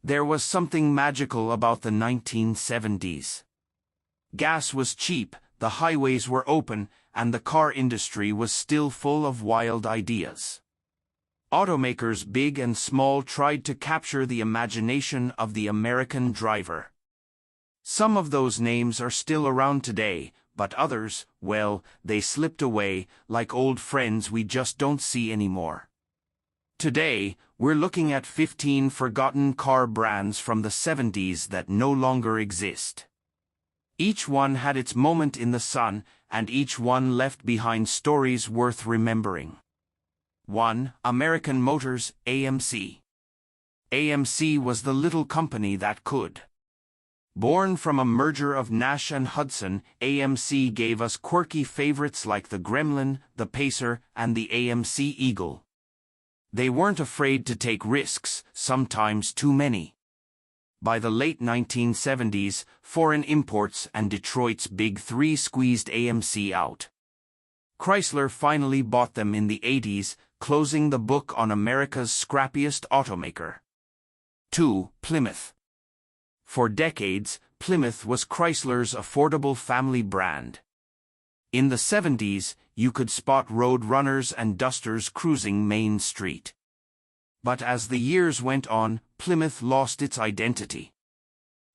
There was something magical about the 1970s. Gas was cheap, the highways were open, and the car industry was still full of wild ideas. Automakers big and small tried to capture the imagination of the American driver. Some of those names are still around today, but others, well, they slipped away, like old friends we just don't see anymore. Today, we're looking at 15 forgotten car brands from the 70s that no longer exist. Each one had its moment in the sun, and each one left behind stories worth remembering. 1. American Motors, AMC. AMC was the little company that could. Born from a merger of Nash and Hudson, AMC gave us quirky favorites like the Gremlin, the Pacer, and the AMC Eagle. They weren't afraid to take risks, sometimes too many. By the late 1970s, foreign imports and Detroit's Big Three squeezed AMC out. Chrysler finally bought them in the 80s, closing the book on America's scrappiest automaker. 2. Plymouth. For decades, Plymouth was Chrysler's affordable family brand. In the 70s, you could spot Road Runners and Dusters cruising Main Street. But as the years went on, Plymouth lost its identity.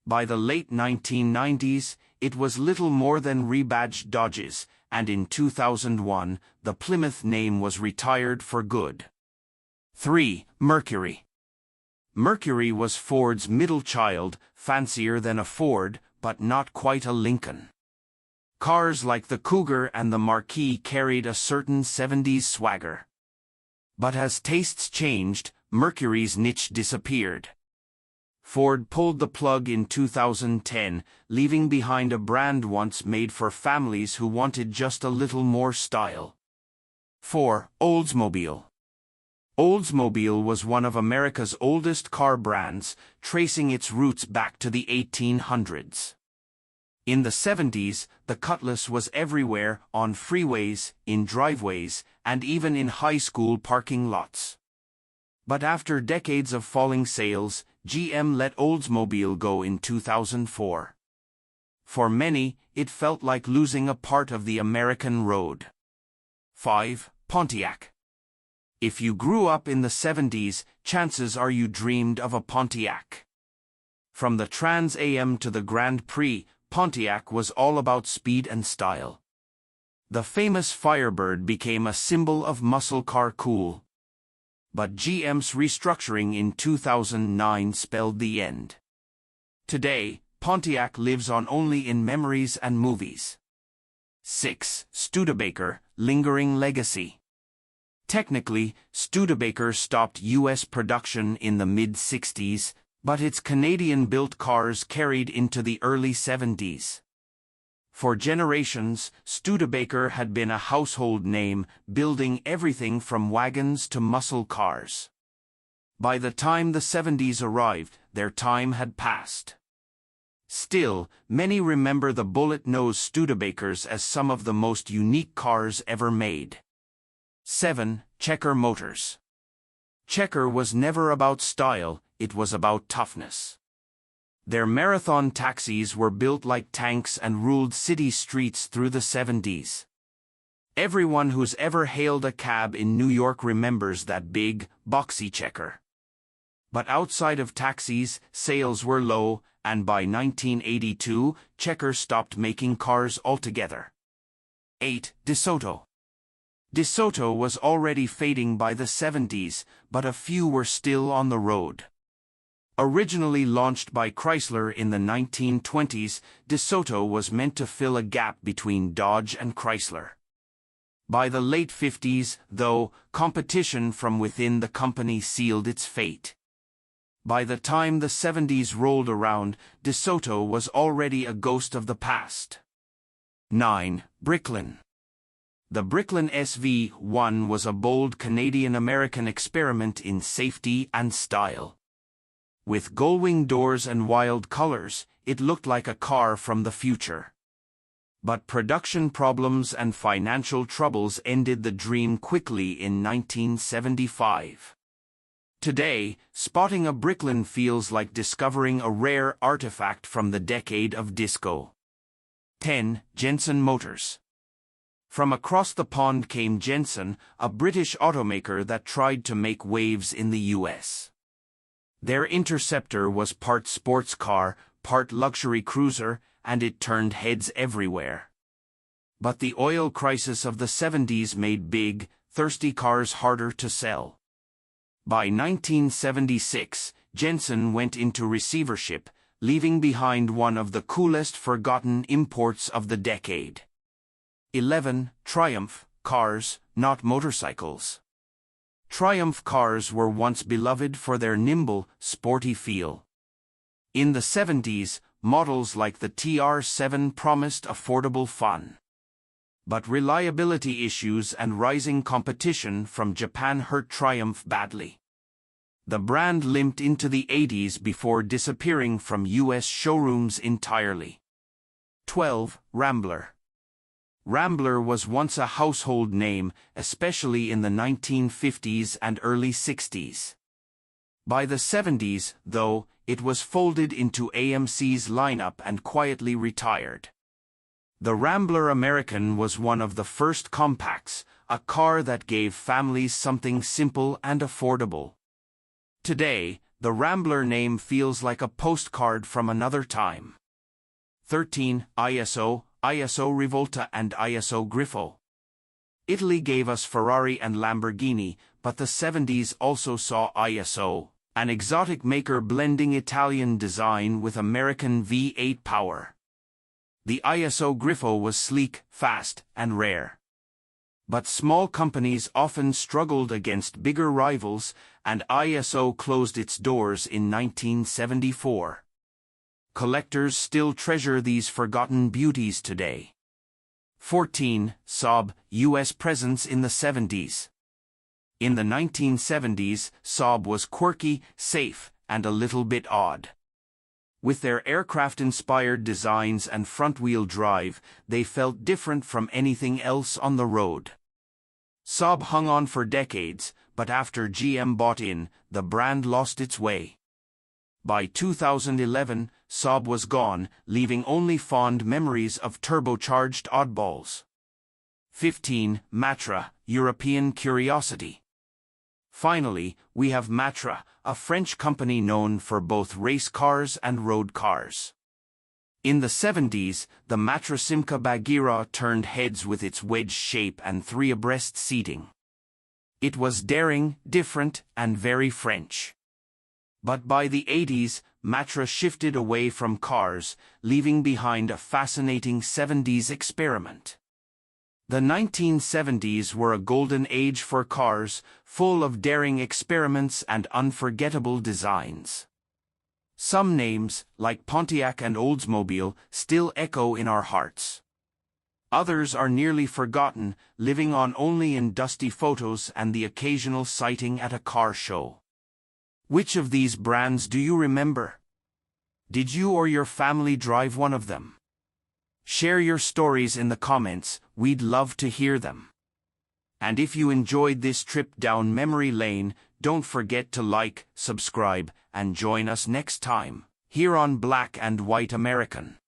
By the late 1990s, it was little more than rebadged Dodges, and in 2001, the Plymouth name was retired for good. 3. Mercury. Mercury was Ford's middle child, fancier than a Ford, but not quite a Lincoln. Cars like the Cougar and the Marquis carried a certain 70s swagger. But as tastes changed, Mercury's niche disappeared. Ford pulled the plug in 2010, leaving behind a brand once made for families who wanted just a little more style. 4. Oldsmobile. Oldsmobile was one of America's oldest car brands, tracing its roots back to the 1800s. In the 70s, the Cutlass was everywhere, on freeways, in driveways, and even in high school parking lots. But after decades of falling sales, GM let Oldsmobile go in 2004. For many, it felt like losing a part of the American road. 5. Pontiac. If you grew up in the 70s, chances are you dreamed of a Pontiac. From the Trans Am to the Grand Prix, Pontiac was all about speed and style. The famous Firebird became a symbol of muscle car cool. But GM's restructuring in 2009 spelled the end. Today, Pontiac lives on only in memories and movies. 6. Studebaker, lingering legacy. Technically, Studebaker stopped U.S. production in the mid-60s, but its Canadian-built cars carried into the early 70s. For generations, Studebaker had been a household name, building everything from wagons to muscle cars. By the time the 70s arrived, their time had passed. Still, many remember the bullet-nosed Studebakers as some of the most unique cars ever made. 7. Checker Motors. Checker was never about style, it was about toughness. Their marathon taxis were built like tanks and ruled city streets through the 70s. Everyone who's ever hailed a cab in New York remembers that big, boxy Checker. But outside of taxis, sales were low, and by 1982, Checker stopped making cars altogether. 8. DeSoto. DeSoto was already fading by the 70s, but a few were still on the road. Originally launched by Chrysler in the 1920s, DeSoto was meant to fill a gap between Dodge and Chrysler. By the late 50s, though, competition from within the company sealed its fate. By the time the 70s rolled around, DeSoto was already a ghost of the past. 9. Bricklin. The Bricklin SV1 was a bold Canadian-American experiment in safety and style. With gullwing doors and wild colors, it looked like a car from the future. But production problems and financial troubles ended the dream quickly in 1975. Today, spotting a Bricklin feels like discovering a rare artifact from the decade of disco. 10. Jensen Motors. From across the pond came Jensen, a British automaker that tried to make waves in the US. Their Interceptor was part sports car, part luxury cruiser, and it turned heads everywhere. But the oil crisis of the 70s made big, thirsty cars harder to sell. By 1976, Jensen went into receivership, leaving behind one of the coolest forgotten imports of the decade. 11. Triumph, cars, not motorcycles. Triumph cars were once beloved for their nimble, sporty feel. In the 70s, models like the TR7 promised affordable fun. But reliability issues and rising competition from Japan hurt Triumph badly. The brand limped into the 80s before disappearing from US showrooms entirely. 12. Rambler. Rambler was once a household name, especially in the 1950s and early 60s. By the 70s, though, it was folded into AMC's lineup and quietly retired. The Rambler American was one of the first compacts, a car that gave families something simple and affordable. Today, the Rambler name feels like a postcard from another time. 13. ISO Rivolta and ISO Grifo. Italy gave us Ferrari and Lamborghini, but the 70s also saw ISO, an exotic maker blending Italian design with American V8 power. The ISO Grifo was sleek, fast, and rare. But small companies often struggled against bigger rivals, and ISO closed its doors in 1974. Collectors still treasure these forgotten beauties today. 14. Saab, US presence in the 70s. In the 1970s, Saab was quirky, safe, and a little bit odd. With their aircraft-inspired designs and front-wheel drive, they felt different from anything else on the road. Saab hung on for decades, but after GM bought in, the brand lost its way. By 2011, Saab was gone, leaving only fond memories of turbocharged oddballs. 15. Matra, European curiosity. Finally, we have Matra, a French company known for both race cars and road cars. In the 70s, the Matra Simca Bagheera turned heads with its wedge shape and 3-abreast seating. It was daring, different, and very French. But by the 80s, Matra shifted away from cars, leaving behind a fascinating 70s experiment. The 1970s were a golden age for cars, full of daring experiments and unforgettable designs. Some names, like Pontiac and Oldsmobile, still echo in our hearts. Others are nearly forgotten, living on only in dusty photos and the occasional sighting at a car show. Which of these brands do you remember? Did you or your family drive one of them? Share your stories in the comments, we'd love to hear them. And if you enjoyed this trip down memory lane, don't forget to like, subscribe, and join us next time, here on Black and White American.